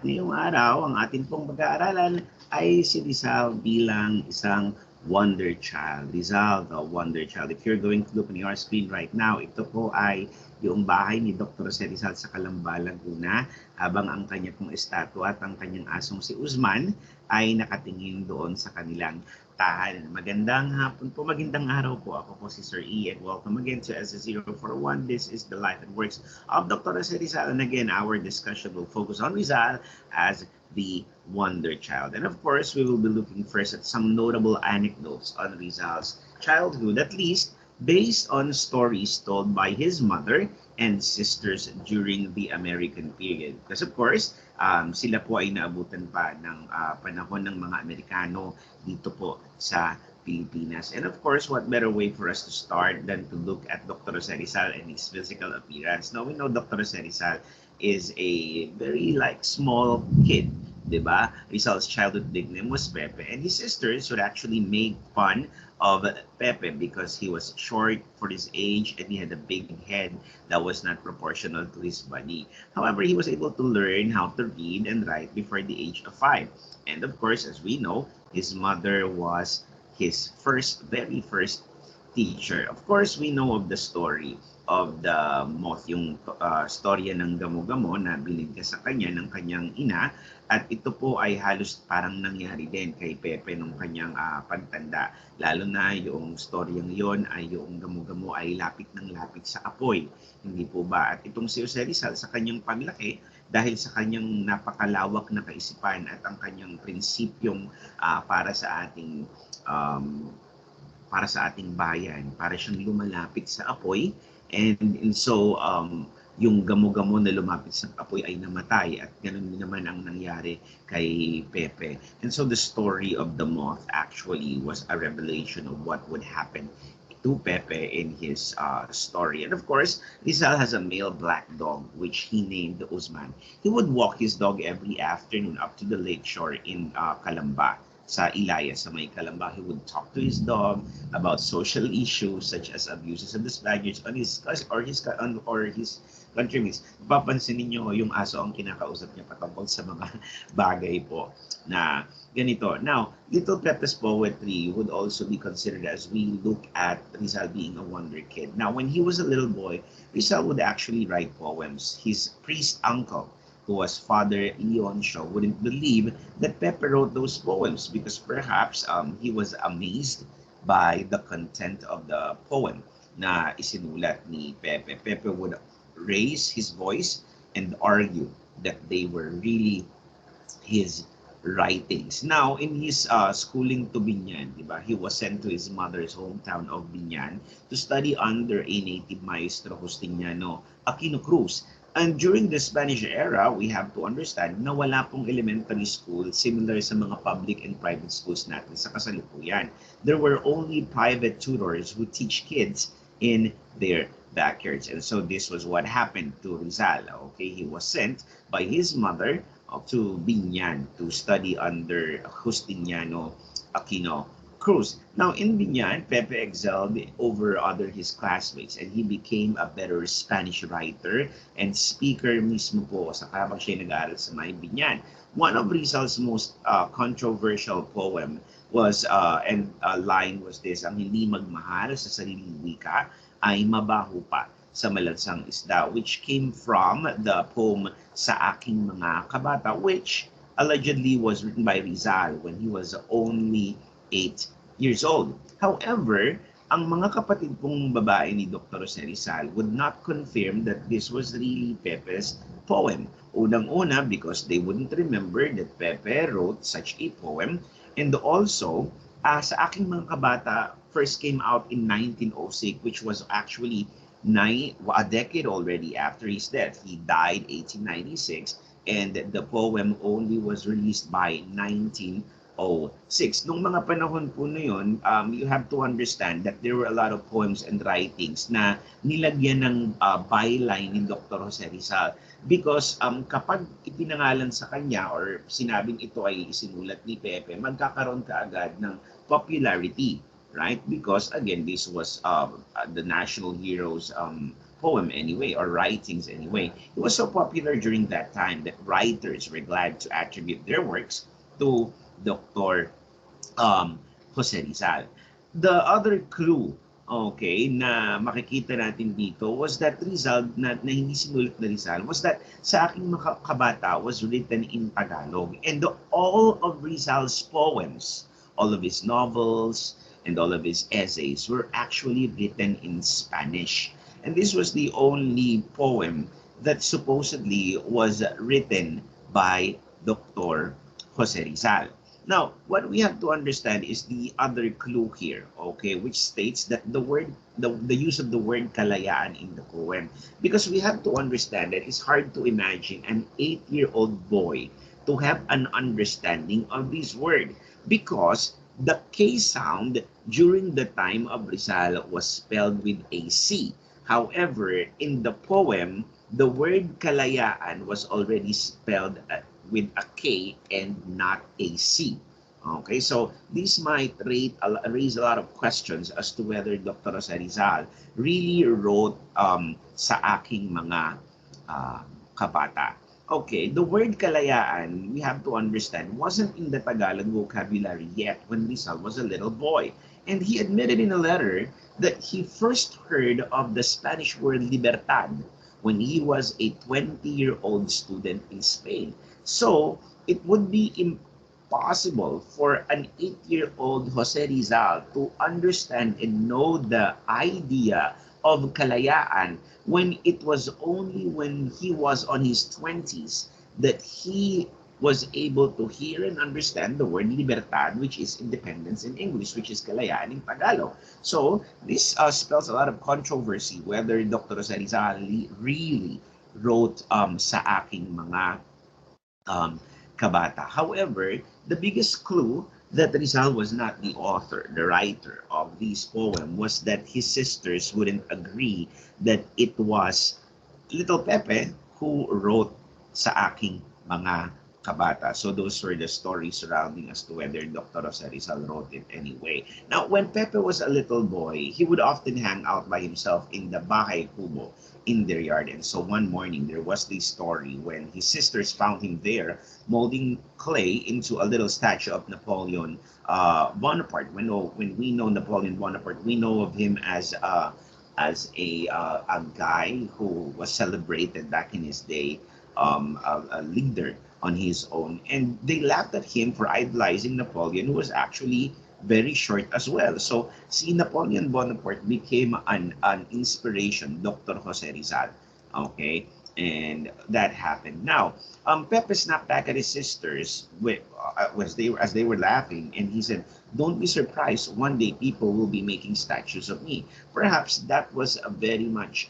Ngayong araw, ang atin pong pag-aaralan ay si Rizal bilang isang wonder child. Rizal, the wonder child. If you're going to look on your screen right now, ito po ay yung bahay ni Dr. Jose Rizal sa Calamba, Laguna, habang ang kanya pong estatwa at ang kanyang asong si Usman ay nakatingin doon sa kanilang tahanan. Magandang hapon po, magandang araw po. Ako po si Sir E and welcome again to SS041. This is the life and works of Dr. Jose Rizal. And again, our discussion will focus on Rizal as the wonder child. And of course, we will be looking first at some notable anecdotes on Rizal's childhood, at least based on stories told by his mother and sisters during the American period. Because of course, sila po ay naabutan pa ng panahon ng mga Amerikano dito po sa Pilipinas. And of course, what better way for us to start than to look at Dr. Jose Rizal and his physical appearance. Now, we know Dr. Jose Rizal is a very like small kid, diba? Rizal's childhood nickname was Pepe, and his sisters would actually make fun of Pepe because he was short for his age and he had a big head that was not proportional to his body. However, he was able to learn how to read and write before the age of 5. And of course, as we know, his mother was his very first teacher. Of course, we know of the story of the moth, yung storya ng gamo-gamo na binigay sa kanya ng kanyang ina. At ito po ay halos parang nangyari din kay Pepe nung kanyang pagtanda. Lalo na yung storyang yon ay yung gamo-gamo ay lapit ng lapit sa apoy. Hindi po ba? At itong si Jose Rizal sa kanyang paglaki, dahil sa kanyang napakalawak na kaisipan at ang kanyang prinsipyong um, para sa ating bayan, para siyang lumalapit sa apoy, and so yung gamo-gamo na lumapit sa apoy ay namatay at ganun naman ang nangyari kay Pepe. And so the story of the moth actually was a revelation of what would happen to Pepe in his story. And of course, Rizal has a male black dog which he named Usman. He would walk his dog every afternoon up to the lakeshore in Calamba sa Ilaya, sa may Calamba. He would talk to his dog about social issues such as abuses of the Spaniards on his countrymates. Papansin niyo yung aso ang kinakausap niya patungkol sa mga bagay po na ganito. Now, Little Pepe's poetry would also be considered as we look at Rizal being a wonder kid. Now, when he was a little boy, Rizal would actually write poems. His priest uncle, who was Father Leoncio, wouldn't believe that Pepe wrote those poems because perhaps he was amazed by the content of the poem na isinulat ni Pepe. Pepe would raise his voice and argue that they were really his writings. Now, in his schooling to Binan, diba, he was sent to his mother's hometown of Binan to study under a native maestro Justiniano Aquino Cruz. And during the Spanish era, we have to understand na wala pong elementary school similar sa mga public and private schools natin sa kasalukuyan. There were only private tutors who teach kids in their backyards. And so this was what happened to Rizal. Okay, he was sent by his mother to Binan to study under Justiniano Aquino Cruz. Now, in Binan, Pepe excelled over other his classmates and he became a better Spanish writer and speaker mismo po sa habang siya nag-aaral sa may Binan. One of Rizal's most controversial poem was, and line was this, ang hindi magmahal sa sariling wika ay mabaho pa sa malansang isda, which came from the poem Sa Aking Mga Kabata, which allegedly was written by Rizal when he was only 8 years old. However, ang mga kapatid pong babae ni Dr. Jose Rizal would not confirm that this was really Pepe's poem. Unang-una, because they wouldn't remember that Pepe wrote such a poem. And also, Sa Aking Mga Kabata first came out in 1906, which was actually a decade already after his death. He died 1896 and the poem only was released by 1906. Nung mga panahon po na yun, you have to understand that there were a lot of poems and writings na nilagyan ng byline ni Dr. Jose Rizal because kapag ipinangalan sa kanya or sinabing ito ay isinulat ni Pepe, magkakaroon ka agad ng popularity, right? Because again, this was the national hero's poem anyway, or writings anyway. It was so popular during that time that writers were glad to attribute their works to Dr. Jose Rizal. The other clue, okay, na makikita natin dito was that Rizal, na hindi sinulit na Rizal, was that sa aking kabata was written in Tagalog. And all of Rizal's poems, all of his novels, and all of his essays were actually written in Spanish. And this was the only poem that supposedly was written by Dr. Jose Rizal. Now, what we have to understand is the other clue here, okay, which states that the use of the word kalayaan in the poem. Because we have to understand that it's hard to imagine an 8-year-old boy to have an understanding of this word. Because the K sound during the time of Rizal was spelled with a C. However, in the poem, the word kalayaan was already spelled with a K and not a C. Okay, so this might raise a lot of questions as to whether Dr. Jose Rizal really wrote sa aking mga kabata. Okay, the word kalayaan, we have to understand, wasn't in the Tagalog vocabulary yet when Rizal was a little boy. And he admitted in a letter that he first heard of the Spanish word libertad when he was a 20-year-old student in Spain. So it would be impossible for an 8-year-old Jose Rizal to understand and know the idea of kalayaan when it was only when he was on his 20s that he was able to hear and understand the word libertad, which is independence in English, which is kalayaan in Tagalog. So this spells a lot of controversy whether Dr. Jose Rizal really wrote sa aking mga um, kabata. However, the biggest clue that Rizal was not the author, the writer of this poem, was that his sisters wouldn't agree that it was Little Pepe who wrote sa aking mga kabata. So those were the stories surrounding as to whether Dr. Jose Rizal wrote it anyway. Now, when Pepe was a little boy, he would often hang out by himself in the bahay kubo in their yard. And so one morning, there was this story when his sisters found him there molding clay into a little statue of Napoleon Bonaparte. When we know Napoleon Bonaparte, we know of him as a guy who was celebrated back in his day, a leader on his own. And they laughed at him for idolizing Napoleon, who was actually very short as well. So si Napoleon Bonaparte became an inspiration, Dr. Jose Rizal. Okay, and that happened. Now, Pepe snapped back at his sisters as they were laughing, and he said, "Don't be surprised. One day, people will be making statues of me." Perhaps that was a very much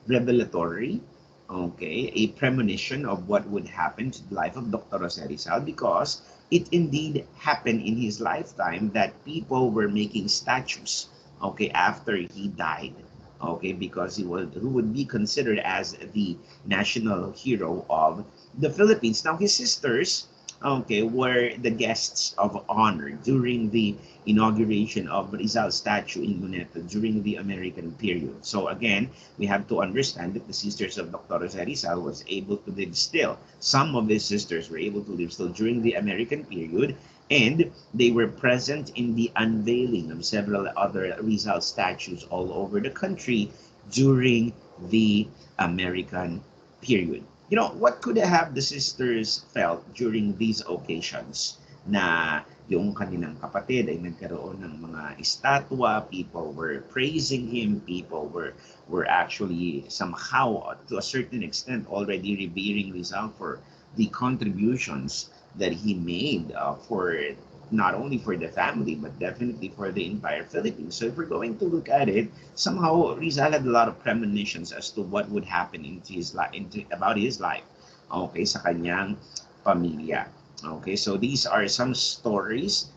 revelatory, okay, a premonition of what would happen to the life of Dr. Jose Rizal, because it indeed happened in his lifetime that people were making statues, okay, after he died, okay, because who would be considered as the national hero of the Philippines. Now, his sisters, okay, were the guests of honor during the inauguration of Rizal's statue in Luneta during the American period. So again, we have to understand that the sisters of Dr. Jose Rizal was able to live still. Some of his sisters were able to live still during the American period, and they were present in the unveiling of several other Rizal statues all over the country during the American period. You know, what could have the sisters felt during these occasions na yung kanilang kapatid ay nagkaroon ng mga estatwa, people were praising him, people were actually somehow, to a certain extent, already revering Rizal for the contributions that he made for not only for the family but definitely for the entire Philippines. So if we're going to look at it, somehow Rizal had a lot of premonitions as to what would happen into his life, about his life. Okay, sa kanyang pamilya. Okay, so these are some stories,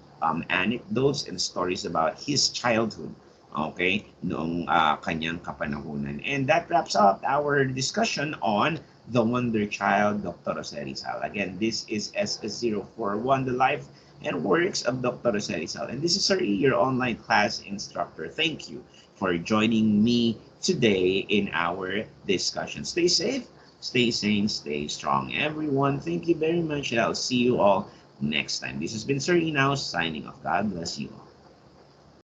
anecdotes, and stories about his childhood. Okay, noong kanyang kapanahunan. And that wraps up our discussion on the Wonder Child, Dr. Jose Rizal. Again, this is SS041, the life and works of Dr. Jose Rizal. And this is Sir E, your online class instructor. Thank you for joining me today in our discussion. Stay safe, stay sane, stay strong. Everyone, thank you very much. I'll see you all next time. This has been Sir Inaw signing off. God bless you all.